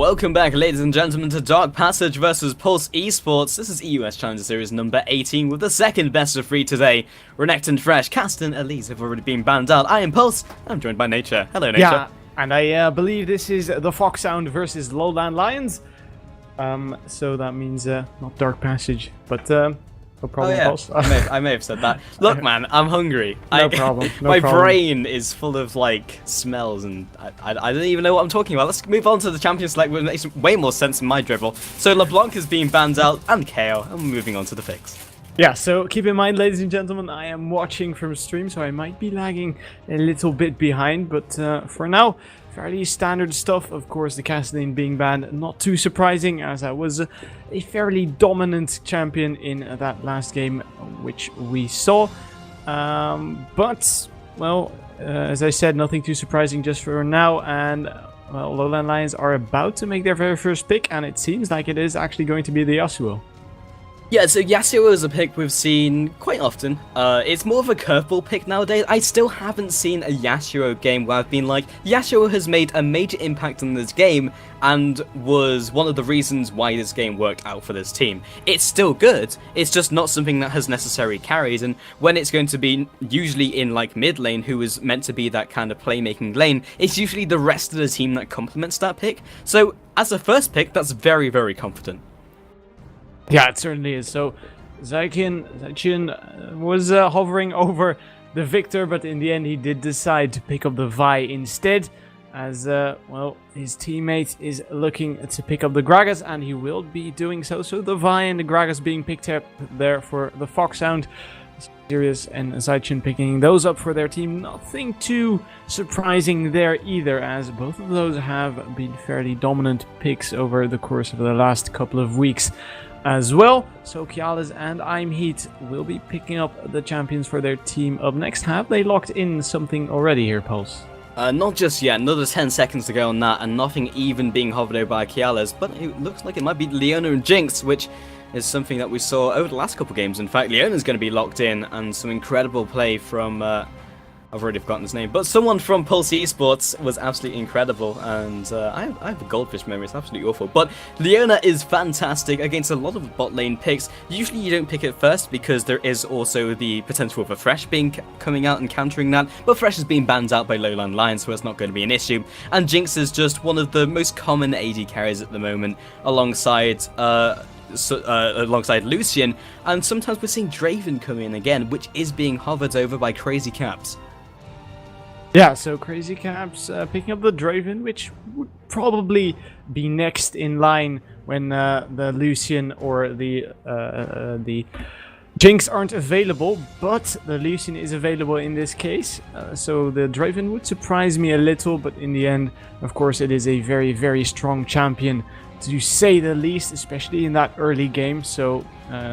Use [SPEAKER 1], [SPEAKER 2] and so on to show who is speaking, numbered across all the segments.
[SPEAKER 1] Welcome back, ladies and gentlemen, to Dark Passage vs Pulse Esports. This is EUS Challenger Series number 18 with the second best of 3 today. Renekton and Fresh, Cast and Elise have already been banned out. I am Pulse, and I'm joined by Nature. Hello, Nature.
[SPEAKER 2] Yeah, and I believe this is the Foxhound versus LowLandLions. So that means not Dark Passage, but no problem, Pulse.
[SPEAKER 1] I may have said that. Look, man, I'm hungry.
[SPEAKER 2] No problem.
[SPEAKER 1] My brain is full of like smells, and I don't even know what I'm talking about. Let's move on to the champion select, which makes way more sense in my dribble. So LeBlanc is being banned out, and KO, and we're moving on to the fix.
[SPEAKER 2] Yeah, so keep in mind, ladies and gentlemen, I am watching from stream, so I might be lagging a little bit behind, but for now, fairly standard stuff. Of course, the Castlane being banned, not too surprising, as I was a fairly dominant champion in that last game, which we saw. But, well, as I said, nothing too surprising just for now, and well, LowLandLions are about to make their very first pick, and it seems like it is actually going to be the Yasuo.
[SPEAKER 1] Yeah, so Yasuo is a pick we've seen quite often. It's more of a curveball pick nowadays. I still haven't seen a Yasuo game where I've been like, Yasuo has made a major impact on this game and was one of the reasons why this game worked out for this team. It's still good, it's just not something that has necessary carries, and when it's going to be usually in like mid lane, who is meant to be that kind of playmaking lane, it's usually the rest of the team that complements that pick. So as a first pick, that's very, very confident.
[SPEAKER 2] Yeah, it certainly is. So, Zaichin was hovering over the Victor, but in the end he did decide to pick up the Vi instead, as, well, his teammate is looking to pick up the Gragas, and he will be doing so. So the Vi and the Gragas being picked up there for the Foxhound. Sirius and Zaichin picking those up for their team. Nothing too surprising there either, as both of those have been fairly dominant picks over the course of the last couple of weeks as well. So Kialis and Imheat will be picking up the champions for their team up next. Have they locked in something already here, Pulse?
[SPEAKER 1] Not just yet, another 10 seconds to go on that, and nothing even being hovered over by Kialis, but it looks like it might be Leona and Jinx, which is something that we saw over the last couple games. In fact, Leona's going to be locked in, and some incredible play from, I've already forgotten his name, but someone from Pulse Esports was absolutely incredible, and I have a goldfish memory, it's absolutely awful. But Leona is fantastic against a lot of bot lane picks. Usually you don't pick it first because there is also the potential of a Fresh coming out and countering that, but Fresh is being banned out by LowLandLions, so it's not going to be an issue. And Jinx is just one of the most common AD carries at the moment, alongside Lucian, and sometimes we're seeing Draven come in again, which is being hovered over by Crazy Caps.
[SPEAKER 2] Yeah, so Crazy Caps picking up the Draven, which would probably be next in line when the Lucian or the Jinx aren't available, but the Lucian is available in this case. So the Draven would surprise me a little, but in the end, of course, it is a very, very strong champion, to say the least, especially in that early game. So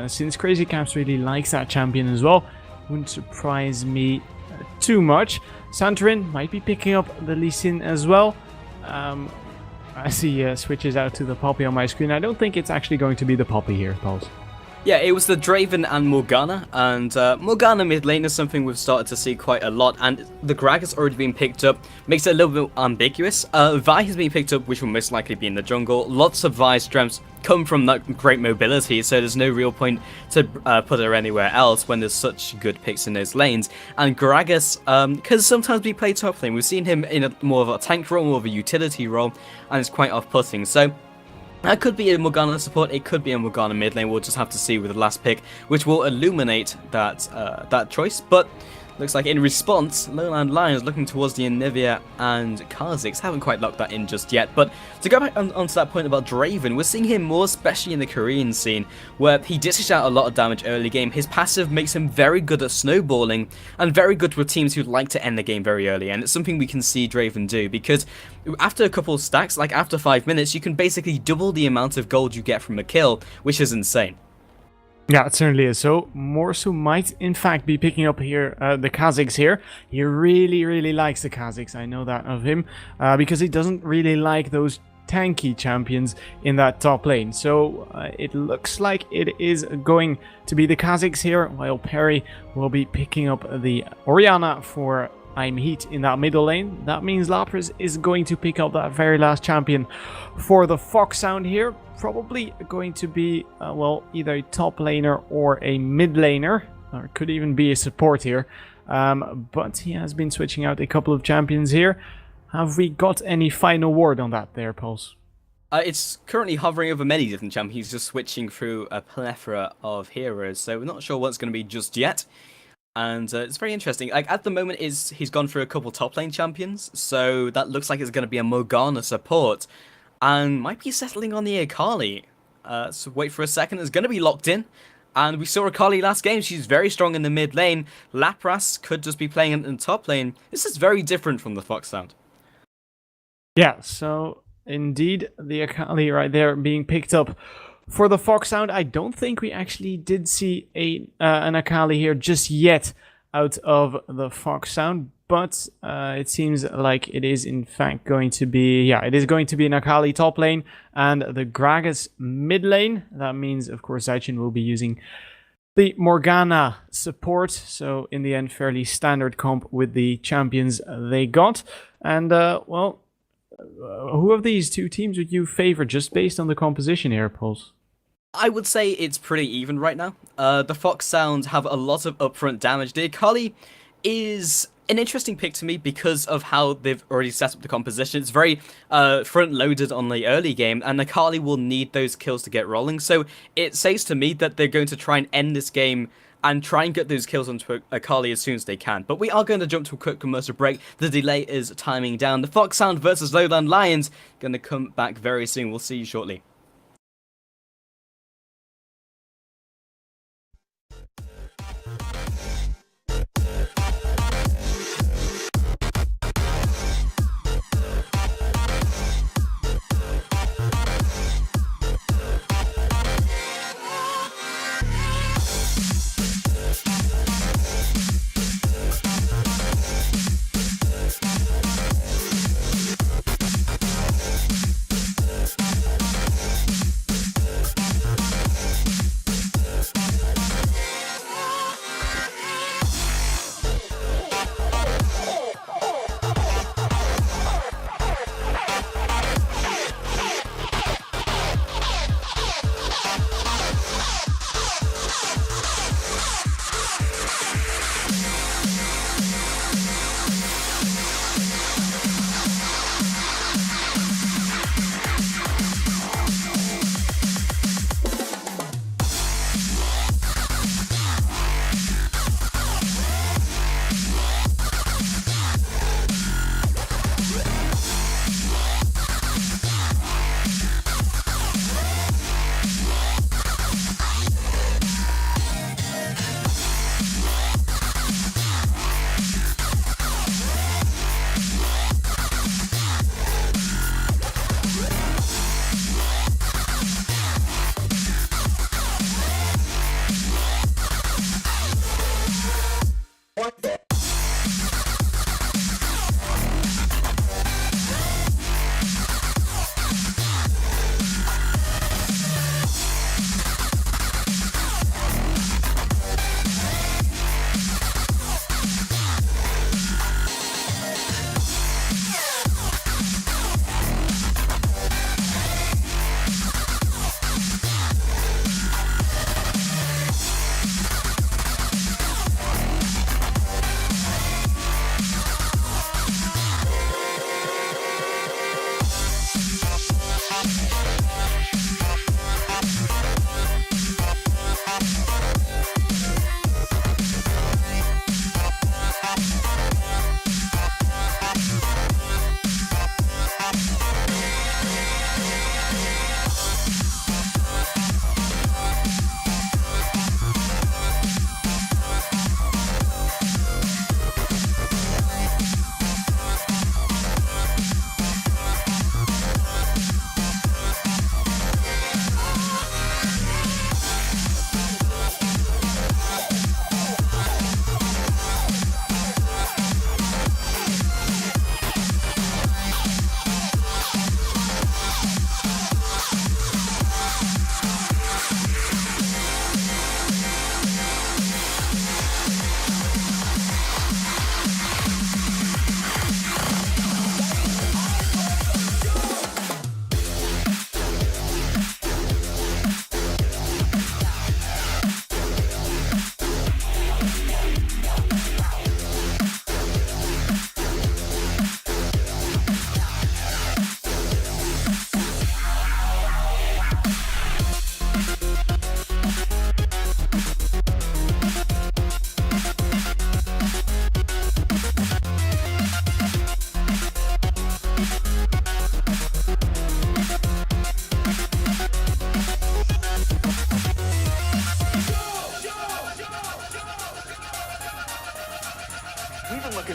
[SPEAKER 2] since Crazy Caps really likes that champion as well, wouldn't surprise me too much. Santorin might be picking up the Lee Sin as well, as he switches out to the Poppy on my screen. I don't think it's actually going to be the Poppy here, Pulse.
[SPEAKER 1] Yeah, it was the Draven and Morgana, and Morgana mid lane is something we've started to see quite a lot, and the Grag has already been picked up, makes it a little bit ambiguous. Vi has been picked up, which will most likely be in the jungle. Lots of Vi strengths come from that great mobility, so there's no real point to put her anywhere else when there's such good picks in those lanes. And Gragas can sometimes be played top lane. We've seen him in more of a tank role, more of a utility role, and it's quite off-putting. So that could be a Morgana support, it could be a Morgana mid lane. We'll just have to see with the last pick, which will illuminate that choice. But looks like in response, LowLandLions looking towards the Anivia and Kha'Zix. Haven't quite locked that in just yet. But to go back onto that point about Draven, we're seeing him more, especially in the Korean scene, where he dishes out a lot of damage early game. His passive makes him very good at snowballing, and very good with teams who like to end the game very early. And it's something we can see Draven do, because after a couple of stacks, like after 5 minutes, you can basically double the amount of gold you get from a kill, which is insane.
[SPEAKER 2] Yeah, it certainly is. So Morsu might in fact be picking up here the Kha'Zix here. He really, really likes the Kha'Zix. I know that of him, because he doesn't really like those tanky champions in that top lane. So it looks like it is going to be the Kha'Zix here, while Perry will be picking up the Orianna for I'm Heat in that middle lane. That means Lapras is going to pick up that very last champion for the Fox Sound here. Probably going to be, well, either a top laner or a mid laner. Or it could even be a support here. But he has been switching out a couple of champions here. Have we got any final word on that there, Pulse?
[SPEAKER 1] It's currently hovering over many different champions. He's just switching through a plethora of heroes, so we're not sure what's going to be just yet. And it's very interesting. Like at the moment, he's gone through a couple top lane champions, so that looks like it's going to be a Morgana support, and might be settling on the Akali. So wait for a second. It's going to be locked in. And we saw Akali last game. She's very strong in the mid lane. Lapras could just be playing in the top lane. This is very different from the Fox Sound.
[SPEAKER 2] Yeah, so indeed, the Akali right there being picked up for the Fox Sound. I don't think we actually did see an Akali here just yet out of the Fox Sound, but it seems like it is in fact going to be, yeah, it is going to be an Akali top lane and the Gragas mid lane. That means, of course, Zaichin will be using the Morgana support, so in the end, fairly standard comp with the champions they got. And, well, who of these two teams would you favor just based on the composition here, Pulse?
[SPEAKER 1] I would say it's pretty even right now. The Fox Sound have a lot of upfront damage. The Akali is an interesting pick to me because of how they've already set up the composition. It's very front-loaded on the early game, and Akali will need those kills to get rolling. So it says to me that they're going to try and end this game and try and get those kills onto Akali as soon as they can. But we are going to jump to a quick commercial break. The delay is timing down. The Fox Sound versus LowLandLions going to come back very soon. We'll see you shortly.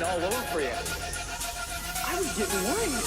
[SPEAKER 3] all over for you. I was getting worried.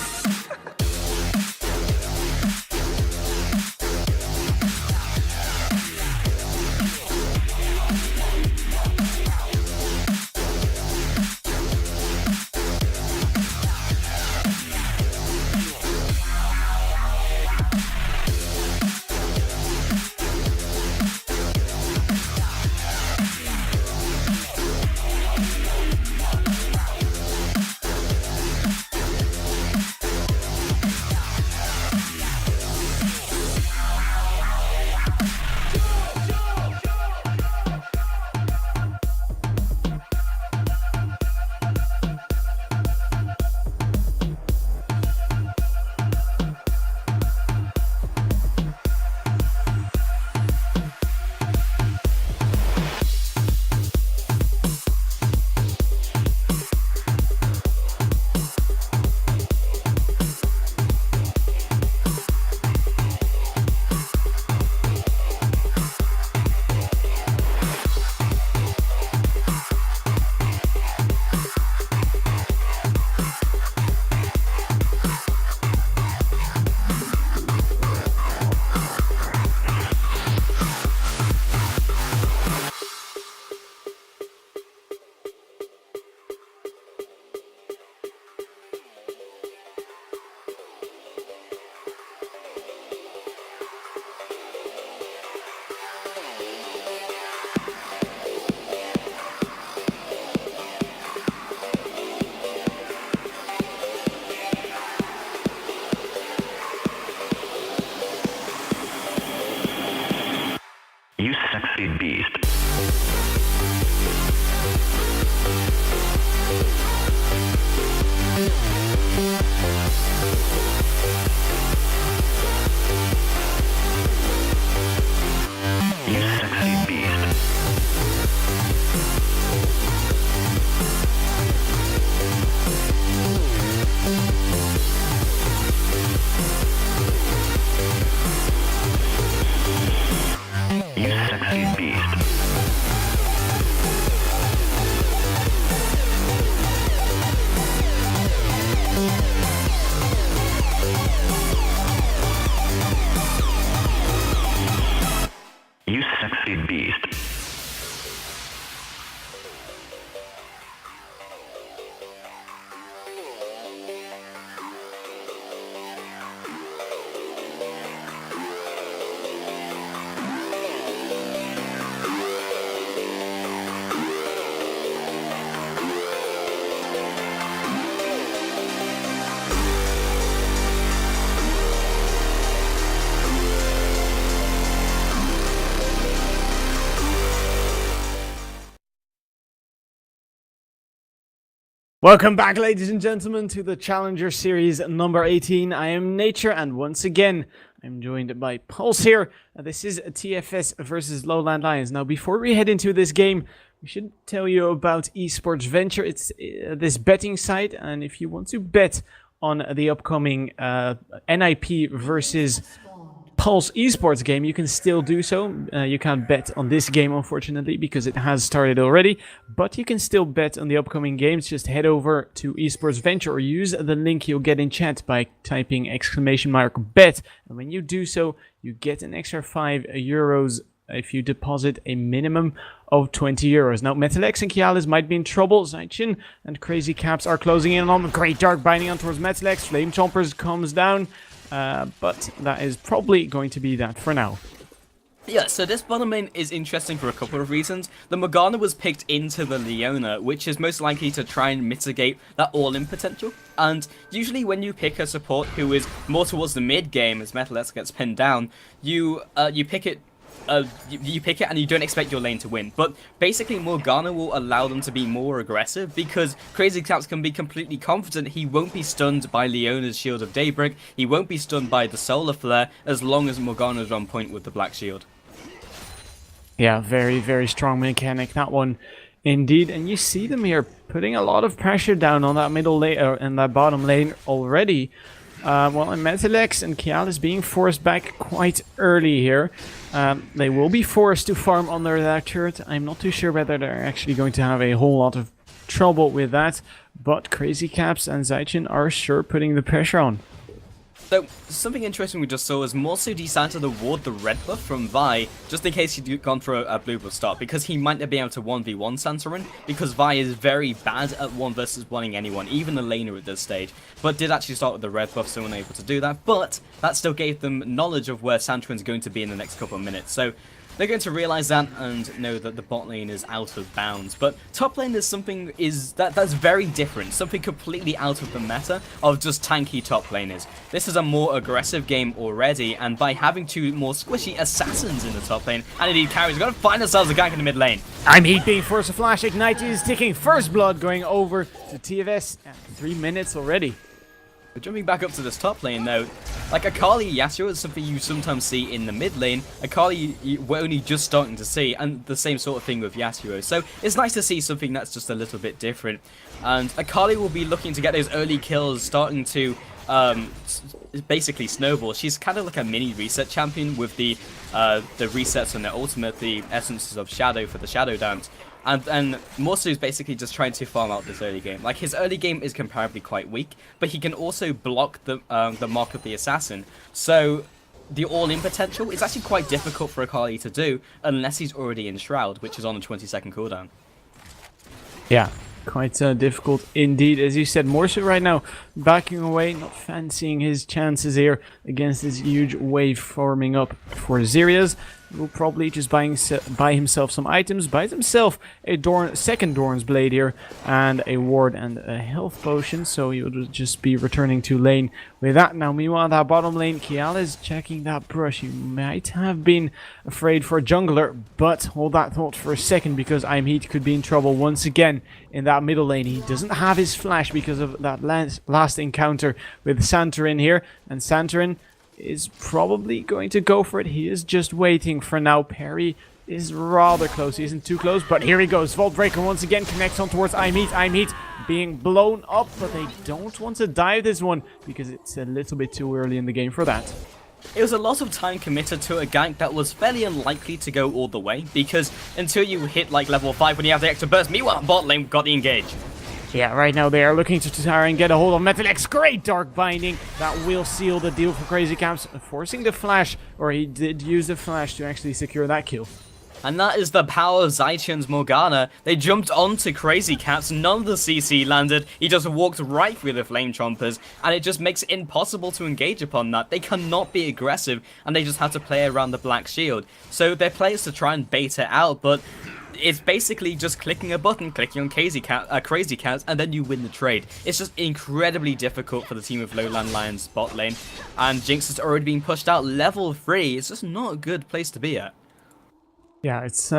[SPEAKER 4] You sexy beast. You sexy beast. You sexy beast. You sexy beast.
[SPEAKER 2] Welcome back, ladies and gentlemen, to the Challenger Series number 18. I am Nature, and once again, I'm joined by Pulse here. This is TFS versus LowLandLions. Now, before we head into this game, we should tell you about Esports Venture. It's this betting site, and if you want to bet on the upcoming NIP versus Pulse Esports game, you can still do so. You can't bet on this game, unfortunately, because it has started already, but you can still bet on the upcoming games. Just head over to Esports Venture or use the link you'll get in chat by typing !bet, and when you do so, you get an extra €5 if you deposit a minimum of €20. Now, Metalex and Kialis might be in trouble. Zaichin and Crazy Caps are closing in on them. Great Dark binding on towards Metalex. Flame Chompers comes down. But that is probably going to be that for now.
[SPEAKER 1] Yeah, so this bottom lane is interesting for a couple of reasons. The Morgana was picked into the Leona, which is most likely to try and mitigate that all-in potential. And usually when you pick a support who is more towards the mid-game, as Metalex gets pinned down, you pick it. You pick it and you don't expect your lane to win. But basically Morgana will allow them to be more aggressive because Crazy Caps can be completely confident he won't be stunned by Leona's Shield of Daybreak, he won't be stunned by the Solar Flare as long as Morgana's on point with the Black Shield.
[SPEAKER 2] Yeah, very, very strong mechanic, that one indeed. And you see them here putting a lot of pressure down on that middle lane and that bottom lane already. Well, and Metalex and Kialis being forced back quite early here. They will be forced to farm under that turret. I'm not too sure whether they're actually going to have a whole lot of trouble with that. But Crazy Caps and Zaichin are sure putting the pressure on.
[SPEAKER 1] So, something interesting we just saw is Morsu decided to ward the red buff from Vi, just in case he'd gone for a blue buff start, because he might not be able to 1v1 Santorin, because Vi is very bad at 1 versus 1ing anyone, even a laner at this stage, but did actually start with the red buff, so unable to do that, but that still gave them knowledge of where Santorin's going to be in the next couple of minutes, so they're going to realize that and know that the bot lane is out of bounds. But top lane is something that's very different, something completely out of the meta of just tanky top laners. This is a more aggressive game already, and by having 2 more squishy assassins in the top lane, and indeed carries, we're going to find ourselves a gank in the mid lane.
[SPEAKER 2] I'm Heat being forced to flash, Ignite is ticking, first blood going over to TFS at 3 minutes already.
[SPEAKER 1] But jumping back up to this top lane though, like Akali Yasuo is something you sometimes see in the mid lane. Akali we're only just starting to see, and the same sort of thing with Yasuo. So it's nice to see something that's just a little bit different. And Akali will be looking to get those early kills, starting to basically snowball. She's kind of like a mini reset champion with the resets on their ultimate, the essences of Shadow for the Shadow Dance. And Morsu is basically just trying to farm out this early game. Like, his early game is comparably quite weak, but he can also block the mark of the assassin. So the all-in potential is actually quite difficult for Akali to do unless he's already in Shroud, which is on a 20-second cooldown.
[SPEAKER 2] Yeah, quite difficult indeed. As you said, Morsu right now backing away, not fancying his chances here against this huge wave forming up for Xeria's. Will probably just buy himself some items, buys himself a second Dorn's Blade here, and a ward and a health potion, so he will just be returning to lane with that. Now, meanwhile, that bottom lane, Kiala is checking that brush. He might have been afraid for a jungler, but hold that thought for a second, because I'm Heat could be in trouble once again in that middle lane. He doesn't have his flash because of that last encounter with Santorin here, and Santorin is probably going to go for it. He is just waiting for now. Parry is rather close. He isn't too close, but here he goes. Vault Breaker once again connects on towards I'm Heat being blown up, but they don't want to dive this one because it's a little bit too early in the game for that.
[SPEAKER 1] It was a lot of time committed to a gank that was fairly unlikely to go all the way, because until you hit like level 5 when you have the extra burst, meanwhile bot lane got the engage.
[SPEAKER 2] Yeah, right now they are looking to try and get a hold of Metalex. Great Dark Binding. That will seal the deal for Crazy Caps, forcing the flash, or he did use the flash to actually secure that kill.
[SPEAKER 1] And that is the power of Zaichin's Morgana. They jumped onto Crazy Caps, none of the CC landed, he just walked right through the Flame Chompers, and it just makes it impossible to engage upon that. They cannot be aggressive, and they just have to play around the Black Shield. So their players to try and bait it out, but it's basically just clicking a button, clicking on Crazy Caps, and then you win the trade. It's just incredibly difficult for the team of LowLandLions bot lane, and Jinx has already been pushed out level 3. It's just not a good place to be at.
[SPEAKER 2] Yeah, it's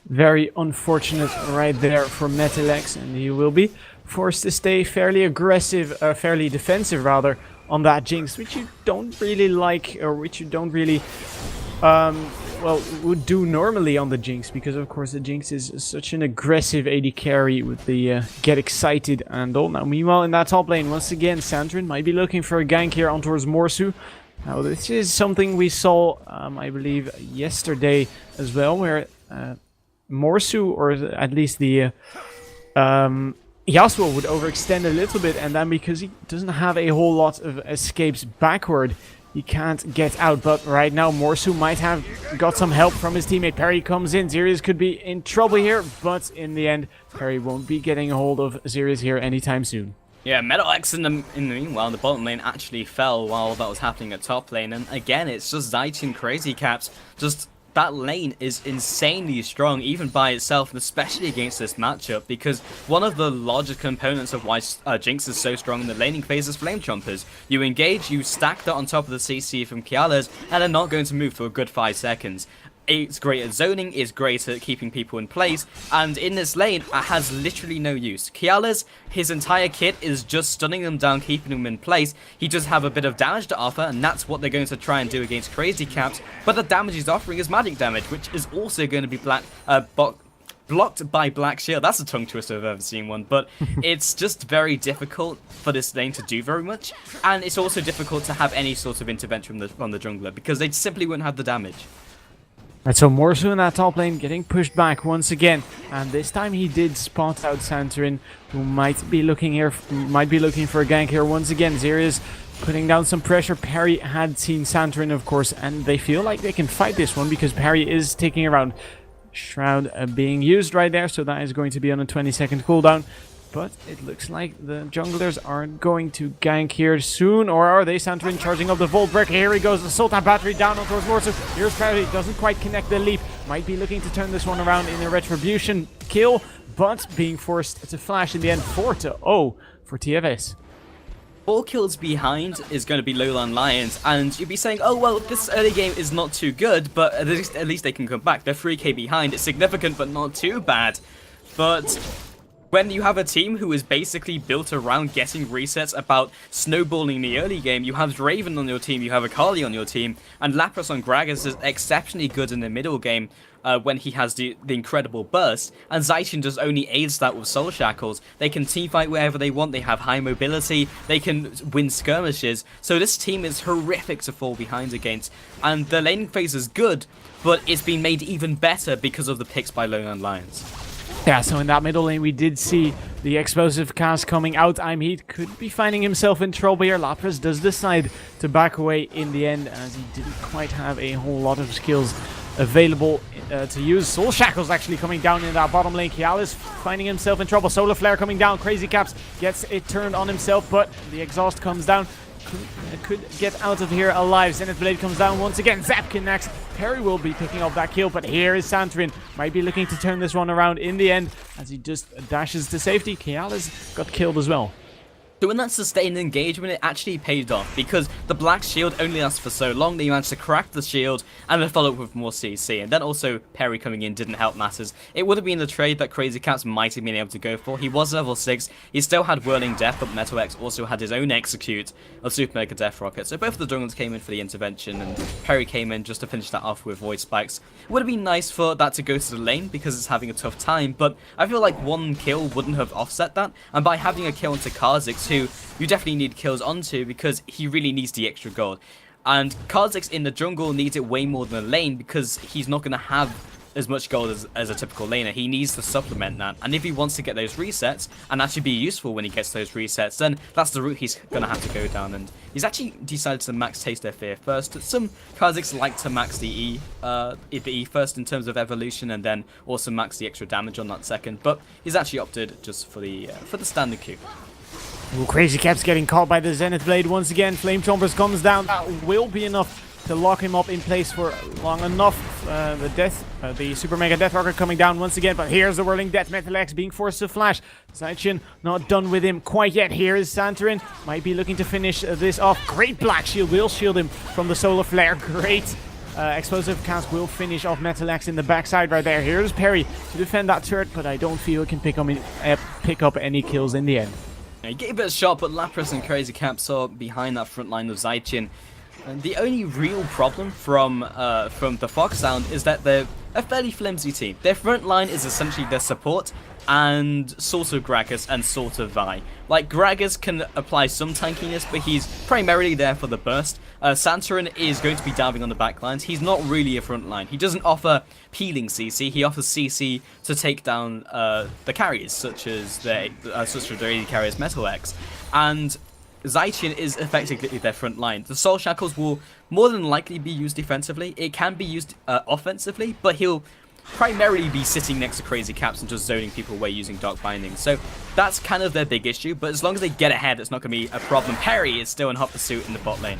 [SPEAKER 2] very unfortunate right there for Metalex, and he will be forced to stay fairly aggressive, fairly defensive rather, on that Jinx, which you don't really like, or which you don't really well, would do normally on the Jinx, because of course the Jinx is such an aggressive AD carry with the get excited and all. Now, meanwhile, in that top lane, once again, Santorin might be looking for a gank here on towards Morsu. Now, this is something we saw, I believe, yesterday as well, where Morsu, or at least the Yasuo, would overextend a little bit, and then because he doesn't have a whole lot of escapes backward, he can't get out. But right now, Morsu might have got some help from his teammate. Parry comes in. Xerius could be in trouble here, but in the end, Parry won't be getting a hold of Xerius here anytime soon. Yeah,
[SPEAKER 1] Metalex in the meanwhile, the bottom lane actually fell while that was happening at top lane, and again, it's just Zaichin Crazy Caps. Just that lane is insanely strong, even by itself, and especially against this matchup, because one of the largest components of why Jinx is so strong in the laning phase is Flame Chompers. You engage, you stack that on top of the CC from Kiala's, and they're not going to move for a good 5 seconds. It's great at zoning, it's great at keeping people in place, and in this lane, it has literally no use. Kiala's, his entire kit is just stunning them down, keeping them in place. He does have a bit of damage to offer, and that's what they're going to try and do against Crazy Caps, but the damage he's offering is magic damage, which is also going to be blocked by Black Shield. That's a tongue twister if I've ever seen one, but it's just very difficult for this lane to do very much, and it's also difficult to have any sort of intervention from the jungler, because they simply wouldn't have the damage.
[SPEAKER 2] Right, so Morsu in that top lane getting pushed back once again, and this time he did spot out Santorin, who might be looking for a gank here once again. Zerius putting down some pressure. Parry had seen Santorin, of course, and they feel like they can fight this one because Parry is taking around. Shroud being used right there, so that is going to be on a 20-second cooldown. But it looks like the junglers are going to gank here soon, or are they? Santorin charging up the Volt Breaker. Here he goes, the Sultan battery down on towards Morsu. Here's Parry, doesn't quite connect the leap. Might be looking to turn this one around in a Retribution kill, but being forced to flash in the end. 4-0 for TFS.
[SPEAKER 1] 4 kills behind is going to be LowLandLions, and you'd be saying, oh well, this early game is not too good, but at least they can come back. They're 3k behind, it's significant but not too bad. But when you have a team who is basically built around getting resets about snowballing in the early game, you have Draven on your team, you have Akali on your team, and Lapras on Gragas is exceptionally good in the middle game when he has the incredible burst, and Zaician just only aids that with Soul Shackles. They can teamfight wherever they want, they have high mobility, they can win skirmishes, so this team is horrific to fall behind against, and the laning phase is good, but it's been made even better because of the picks by LowLandLions.
[SPEAKER 2] Yeah, so in that middle lane we did see the explosive cast coming out. Heat could be finding himself in trouble here. Lapras does decide to back away in the end, as he didn't quite have a whole lot of skills available to use. Soul Shackles actually coming down in that bottom lane. Kialis finding himself in trouble. Solar Flare coming down. Crazy Caps gets it turned on himself, but the exhaust comes down. Could get out of here alive. Zenith Blade comes down once again. Zap connects. Perry will be picking up that kill, but here is Santorin. Might be looking to turn this one around in the end as he just dashes to safety. Kialis got killed as well.
[SPEAKER 1] So in that sustained engagement, it actually paid off, because the black shield only lasts for so long that you managed to crack the shield and then follow up with more CC, and then also Perry coming in didn't help matters. It would have been the trade that Crazy Cats might have been able to go for. He was level 6, he still had Whirling Death, but Metal X also had his own execute of Super Mega Death Rocket, so both of the junglers came in for the intervention, and Perry came in just to finish that off with Void Spikes. It would have been nice for that to go to the lane, because it's having a tough time, but I feel like one kill wouldn't have offset that, and by having a kill onto Kha'Zix, who you definitely need kills onto because he really needs the extra gold. And Kha'Zix in the jungle needs it way more than a lane because he's not going to have as much gold as a typical laner. He needs to supplement that. And if he wants to get those resets and actually be useful when he gets those resets, then that's the route he's going to have to go down. And he's actually decided to max Taste Their Fear first. Some Kha'Zix like to max the E first in terms of evolution, and then also max the extra damage on that second. But he's actually opted just for the standard Q.
[SPEAKER 2] Ooh, Crazy Cap's getting caught by the Zenith Blade once again. Flame Chompers comes down. That will be enough to lock him up in place for long enough. The Super Mega Death Rocket coming down once again, but here's the Whirling Death. Metal X being forced to flash. Zaician not done with him quite yet. Here is Santorin. Might be looking to finish this off. Great Black Shield will shield him from the Solar Flare. Great explosive cast will finish off Metal X in the backside right there. Here's Perry to defend that turret, but I don't feel it can pick up any kills in the end.
[SPEAKER 1] He gave it a shot, but Lapras and Crazy Cap saw behind that front line of Zaician. And the only real problem from the Fox Sound is that they're a fairly flimsy team. Their front line is essentially their support and sort of Gragas and sort of Vi. Like, Gragas can apply some tankiness, but he's primarily there for the burst. Santorin is going to be diving on the back lines. He's not really a front line. He doesn't offer peeling CC. He offers CC to take down the carriers, such as the AD carriers Metal X. And Zaician is effectively their front line. The Soul Shackles will more than likely be used defensively. It can be used offensively, but he'll primarily be sitting next to Crazy Caps and just zoning people away using Dark Binding. So that's kind of their big issue, but as long as they get ahead, it's not going to be a problem. Perry is still in hot pursuit in the bot lane.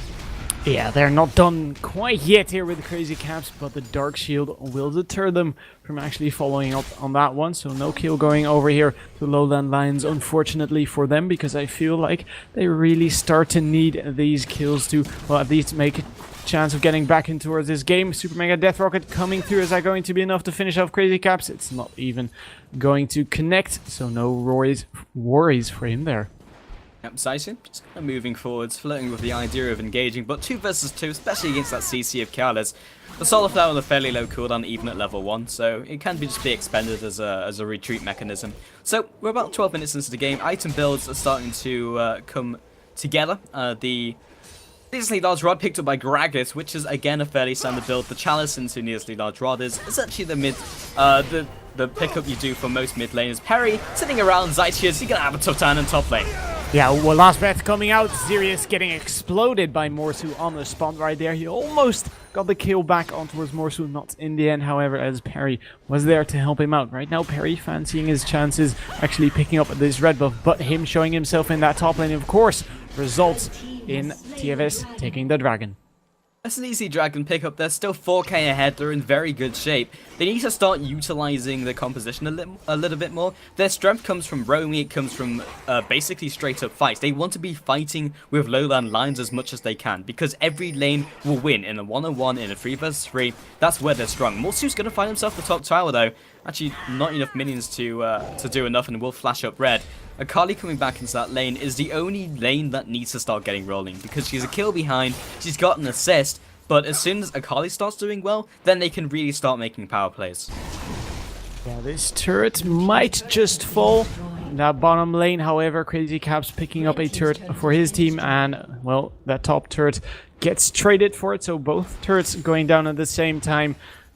[SPEAKER 2] Yeah, they're not done quite yet here with the Crazy Caps, but the Dark Shield will deter them from actually following up on that one. So no kill going over here to LowLandLions, unfortunately for them, because I feel like they really start to need these kills to, well, at least make a chance of getting back in towards this game. Super Mega Death Rocket coming through. Is that going to be enough to finish off Crazy Caps? It's not even going to connect, so no worries for him there.
[SPEAKER 1] Yep, Zaician just kind of moving forwards, flirting with the idea of engaging, but 2 versus 2, especially against that CC of Kialis. The Solar Flower on a fairly low cooldown, even at level 1, so it can just be expended as a retreat mechanism. So we're about 12 minutes into the game. Item builds are starting to come together. The Needlessly Large Rod picked up by Gragas, which is again a fairly standard build. The Chalice into Needlessly Large Rod is essentially the pickup you do for most mid laners. Perry sitting around Zytius, he's gonna have a tough time in top lane.
[SPEAKER 2] Yeah, well, last breath coming out. Sirius getting exploded by Morsu on the spot right there. He almost got the kill back on towards Morsu, not in the end, however, as Perry was there to help him out. Right now, Perry fancying his chances, actually picking up this red buff, but him showing himself in that top lane, of course, results in TFS taking the dragon.
[SPEAKER 1] That's an easy dragon pickup. They're still 4k ahead. They're in very good shape. They need to start utilizing the composition a little bit more. Their strength comes from roaming. It comes from basically straight up fights. They want to be fighting with LowLandLions as much as they can, because every lane will win in a 1-on-1, in a 3 vs 3. That's where they're strong. Morsu's going to find himself the top tower though. Actually, not enough minions to do enough, and will flash up red. Akali coming back into that lane is the only lane that needs to start getting rolling, because she's a kill behind, she's got an assist, but as soon as Akali starts doing well, then they can really start making power plays.
[SPEAKER 2] Yeah, this turret might just fall in that bottom lane. However, Crazy Caps picking up a turret for his team, and, well, that top turret gets traded for it, so both turrets going down at the same time.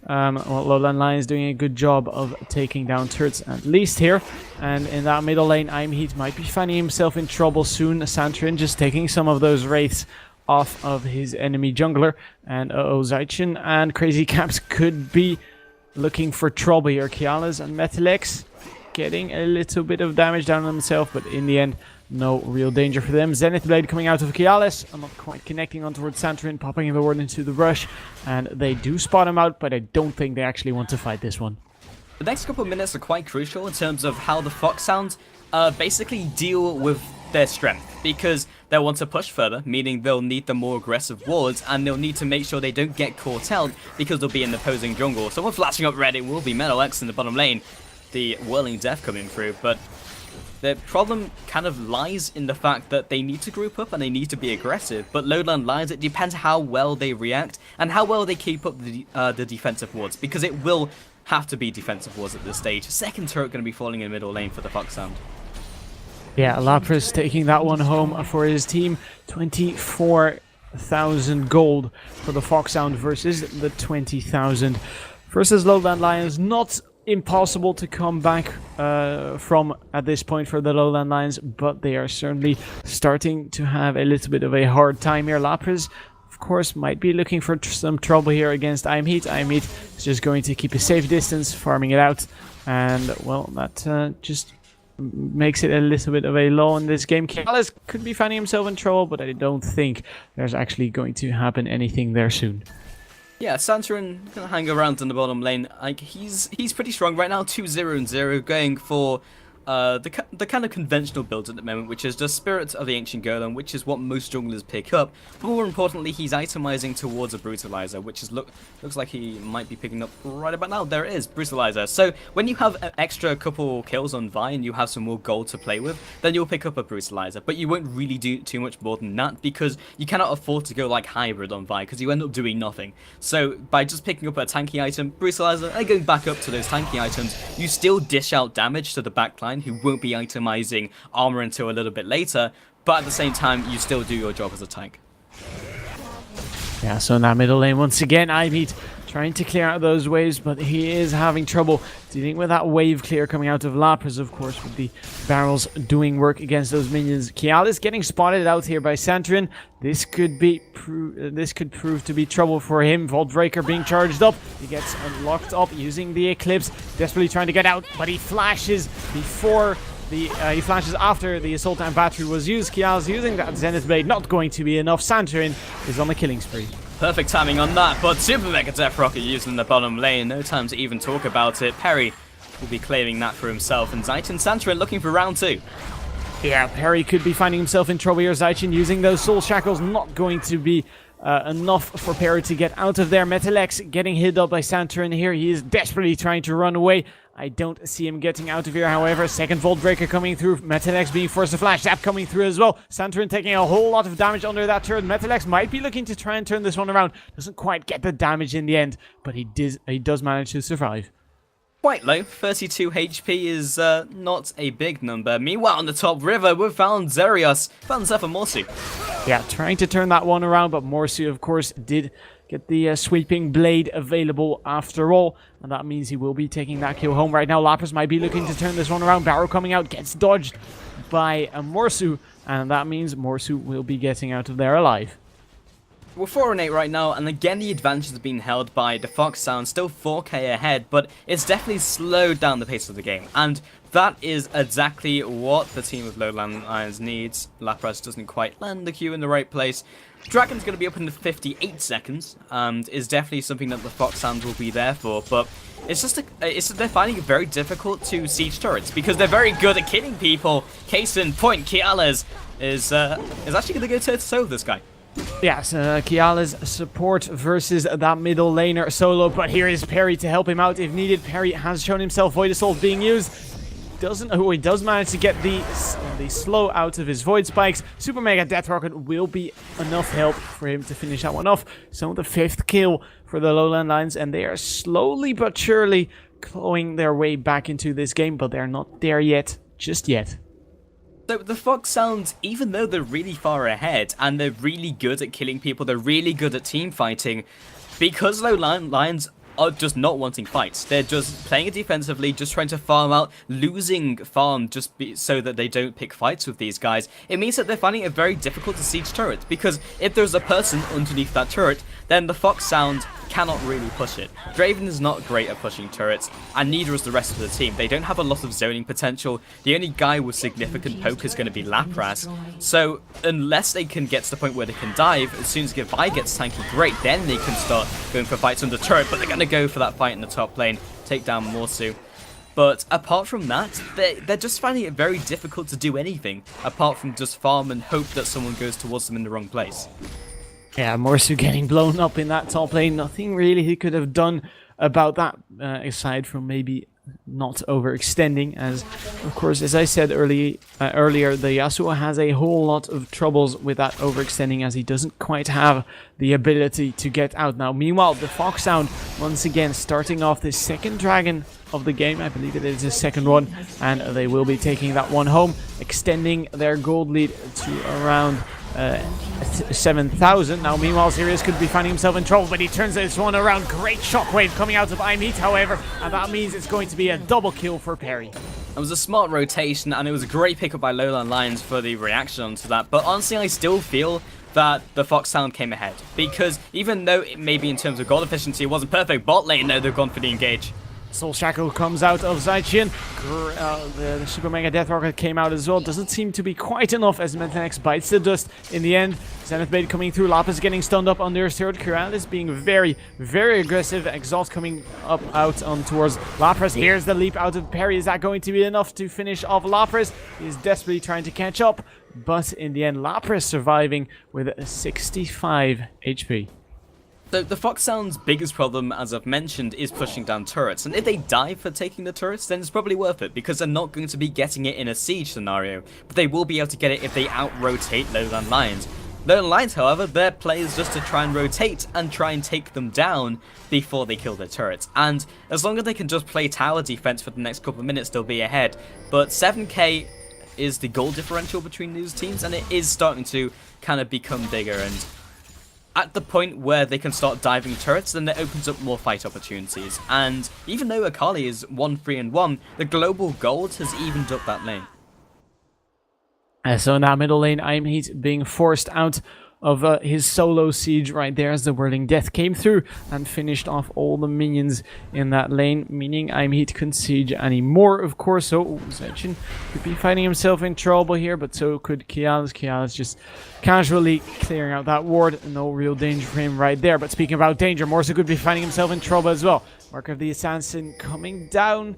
[SPEAKER 2] Well, LowLandLions doing a good job of taking down turrets at least here. And in that middle lane, Heat might be finding himself in trouble soon. Santrin just taking some of those wraiths off of his enemy jungler. And Zychin and Crazy Caps could be looking for trouble here. Kialas and Metalex getting a little bit of damage down on himself, but in the end, no real danger for them. Zenith Blade coming out of Kialis. I'm not quite connecting on towards Santrin, popping the ward into the rush. And they do spot him out, but I don't think they actually want to fight this one.
[SPEAKER 1] The next couple of minutes are quite crucial in terms of how the Fox Sounds basically deal with their strength, because they'll want to push further, meaning they'll need the more aggressive wards, and they'll need to make sure they don't get caught out, because they'll be in the opposing jungle. Someone flashing up red, it will be Metalex in the bottom lane. The Whirling Death coming through, but the problem kind of lies in the fact that they need to group up and they need to be aggressive, but LowLandLions, it depends how well they react and how well they keep up the defensive wards, because it will have to be defensive wards at this stage. Second turret going to be falling in the middle lane for the Fox Sound.
[SPEAKER 2] Yeah, Lapras taking that one home for his team. 24,000 gold for the Fox Sound versus the 20,000 versus LowLandLions. Not impossible to come back from at this point for the LowLandLions, but they are certainly starting to have a little bit of a hard time here. Lapras, of course, might be looking for some trouble here against Heat. Heat is just going to keep a safe distance, farming it out, and, well, that just makes it a little bit of a lull in this game. Kialis could be finding himself in trouble, but I don't think there's actually going to happen anything there soon.
[SPEAKER 1] Yeah, Santrin gonna hang around in the bottom lane. Like, he's pretty strong right now, 2-0-0, going for the kind of conventional builds at the moment, which is just Spirit of the Ancient Golem, which is what most junglers pick up. But more importantly, he's itemizing towards a Brutalizer, which is looks like he might be picking up right about now. There it is, Brutalizer. So when you have an extra couple kills on Vi and you have some more gold to play with, then you'll pick up a Brutalizer. But you won't really do too much more than that, because you cannot afford to go like hybrid on Vi, because you end up doing nothing. So by just picking up a tanky item, Brutalizer, and going back up to those tanky items, you still dish out damage to the backline, who won't be itemizing armor until a little bit later, but at the same time, you still do your job as a tank.
[SPEAKER 2] Yeah, so in that middle lane, once again, Heat trying to clear out those waves, but he is having trouble dealing with that wave clear coming out of Lapras, of course, with the barrels doing work against those minions. Kialis getting spotted out here by Santrin. This could prove to be trouble for him. Vault Breaker being charged up. He gets locked up using the Eclipse, desperately trying to get out, but he flashes before he flashes after the Assault and Battery was used. Kialis using that Zenith Blade, not going to be enough. Santrin is on the killing spree.
[SPEAKER 1] Perfect timing on that, but Super Mega Death Rocket used in the bottom lane. No time to even talk about it. Perry will be claiming that for himself, and Zychin Santrin looking for round 2.
[SPEAKER 2] Yeah, Perry could be finding himself in trouble here. Zychin using those Soul Shackles, not going to be enough for Perry to get out of there. Metalex getting hit up by Santrin here. He is desperately trying to run away. I don't see him getting out of here, however. Second Vault Breaker coming through. Metalex being forced to flash. Zap coming through as well. Santrin taking a whole lot of damage under that turret. Metalex might be looking to try and turn this one around. Doesn't quite get the damage in the end, but he does manage to survive.
[SPEAKER 1] Quite low. 32 HP is not a big number. Meanwhile, on the top river, we found Zerios. Found Zephyr Morsu.
[SPEAKER 2] Yeah, trying to turn that one around, but Morsu, of course, did get the sweeping blade available after all, and that means he will be taking that kill home right now. Lapras might be looking to turn this one around. Barrow coming out, gets dodged by Morsu, and that means Morsu will be getting out of there alive.
[SPEAKER 1] We're 4-8 right now, and again the advantage has been held by the Fox Sound, still 4k ahead, but it's definitely slowed down the pace of the game, and that is exactly what the team of LowLandLions needs. Lapras doesn't quite land the Q in the right place. Dragon's going to be up in 58 seconds, and is definitely something that the Fox Sound will be there for, but it's just they're finding it very difficult to siege turrets, because they're very good at killing people. Case in point, Kiales is actually going to go toe-to-toe with this guy.
[SPEAKER 2] Yes, Kiala's support versus that middle laner solo, but here is Perry to help him out if needed. Perry has shown himself Void Assault being used. He does manage to get the slow out of his Void Spikes. Super Mega Death Rocket will be enough help for him to finish that one off. So the 5th kill for the LowLandLions, and they are slowly but surely clawing their way back into this game, but they're not there yet, just yet.
[SPEAKER 1] So the Fox Sounds, even though they're really far ahead and they're really good at killing people, they're really good at team fighting, because LowLandLions are just not wanting fights. They're just playing it defensively, just trying to farm out, losing farm just so that they don't pick fights with these guys. It means that they're finding it very difficult to siege turrets, because if there's a person underneath that turret, then the Fox Sound cannot really push it. Draven is not great at pushing turrets, and neither is the rest of the team. They don't have a lot of zoning potential. The only guy with significant poke is going to be Lapras. So unless they can get to the point where they can dive, as soon as Vi gets tanky, great, then they can start going for fights on the turret, but they're going to go for that fight in the top lane, take down Morsu. But apart from that, they're just finding it very difficult to do anything, apart from just farm and hope that someone goes towards them in the wrong place.
[SPEAKER 2] Yeah, Morsu getting blown up in that top lane. Nothing really he could have done about that, aside from maybe not overextending. As, of course, as I said earlier, the Yasuo has a whole lot of troubles with that overextending, as he doesn't quite have the ability to get out now. Meanwhile, the Fox Sound, once again, starting off the second dragon of the game. I believe it is the second one, and they will be taking that one home, extending their gold lead to around 7,000. Now, meanwhile, Sirius could be finding himself in trouble, but he turns this one around. Great shockwave coming out of Imheat, however, and that means it's going to be a double kill for Perry.
[SPEAKER 1] It was a smart rotation, and it was a great pickup by LowLandLions for the reaction onto that, but honestly, I still feel that the Fox Sound came ahead, because even though it maybe in terms of gold efficiency it wasn't perfect, bot lane, no, they've gone for the engage.
[SPEAKER 2] Soul Shackle comes out of Zaichin. The Super Mega Death Rocket came out as well. Doesn't seem to be quite enough as Methanex bites the dust in the end. Zenith Blade coming through. Lapis getting stunned up under his third. Kuralis being very, very aggressive. Exhaust coming up out on towards Lapras. Here's the leap out of Perry. Is that going to be enough to finish off Lapras? He is desperately trying to catch up, but in the end, Lapras surviving with 65 HP.
[SPEAKER 1] So the Fox Sound's biggest problem, as I've mentioned, is pushing down turrets, and if they die for taking the turrets, then it's probably worth it, because they're not going to be getting it in a siege scenario, but they will be able to get it if they out-rotate LowLandLions. LowLandLions, however, their play is just to try and rotate and try and take them down before they kill their turrets, and as long as they can just play tower defense for the next couple of minutes, they'll be ahead. But 7k is the goal differential between these teams, and it is starting to kind of become bigger, and at the point where they can start diving turrets, then that opens up more fight opportunities. And even though Akali is 1-3-1, the global gold has evened up that lane.
[SPEAKER 2] So in that middle lane, Imheat being forced out of his solo siege right there as the Whirling Death came through and finished off all the minions in that lane, meaning Imheat couldn't siege anymore, of course. So Zaichin could be finding himself in trouble here, but so could Kialis. Kialis just casually clearing out that ward. No real danger for him right there. But speaking about danger, Morsu could be finding himself in trouble as well. Mark of the Assassin coming down,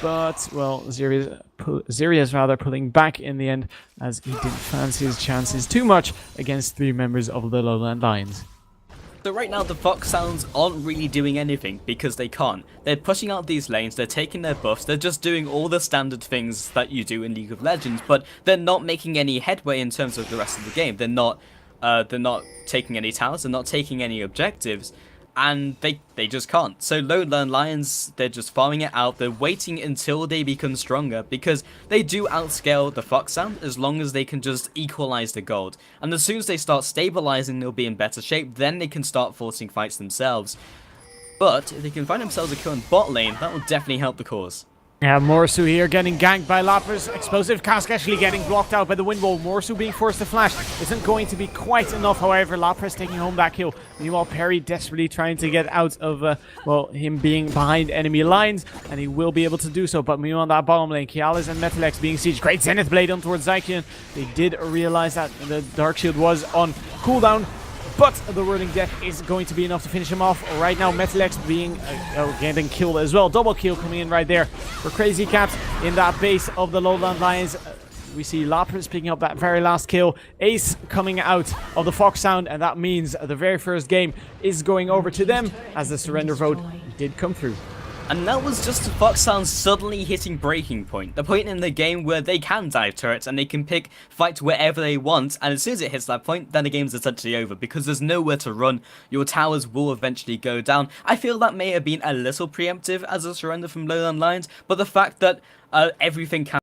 [SPEAKER 2] but, well, Zeria's rather pulling back in the end, as he didn't fancy his chances too much against 3 members of the LowLandLions.
[SPEAKER 1] So right now the Fox Sounds aren't really doing anything because they can't. They're pushing out these lanes, they're taking their buffs, they're just doing all the standard things that you do in League of Legends, but they're not making any headway in terms of the rest of the game. They're not taking any towers, they're not taking any objectives. and they just can't. So LowLandLions, they're just farming it out. They're waiting until they become stronger, because they do outscale the Foxhound as long as they can just equalize the gold. And as soon as they start stabilizing, they'll be in better shape. Then they can start forcing fights themselves. But if they can find themselves a kill in bot lane, that will definitely help the cause.
[SPEAKER 2] Yeah, Morsu here getting ganked by Lapras. Explosive cask actually getting blocked out by the wind wall. Morsu being forced to flash isn't going to be quite enough. However, Lapras taking home that kill. Meanwhile, Perry desperately trying to get out of, well, him being behind enemy lines, and he will be able to do so. But meanwhile, that bottom lane, Kialis and Metalex being sieged. Great Zenith Blade on towards Zykian. They did realize that the Dark Shield was on cooldown, but the Whirling Death is going to be enough to finish him off. Right now, Metalex being getting killed as well. Double kill coming in right there for Crazy Caps in that base of the LowLandLions. We see Lapras picking up that very last kill. Ace coming out of the Foxhound, and that means the very first game is going over to them, as the surrender vote did come through.
[SPEAKER 1] And that was just the Foxhound suddenly hitting breaking point. The point in the game where they can dive turrets and they can pick fights wherever they want, and as soon as it hits that point, then the game's essentially over, because there's nowhere to run. Your towers will eventually go down. I feel that may have been a little preemptive as a surrender from LowLandLions, but the fact that everything can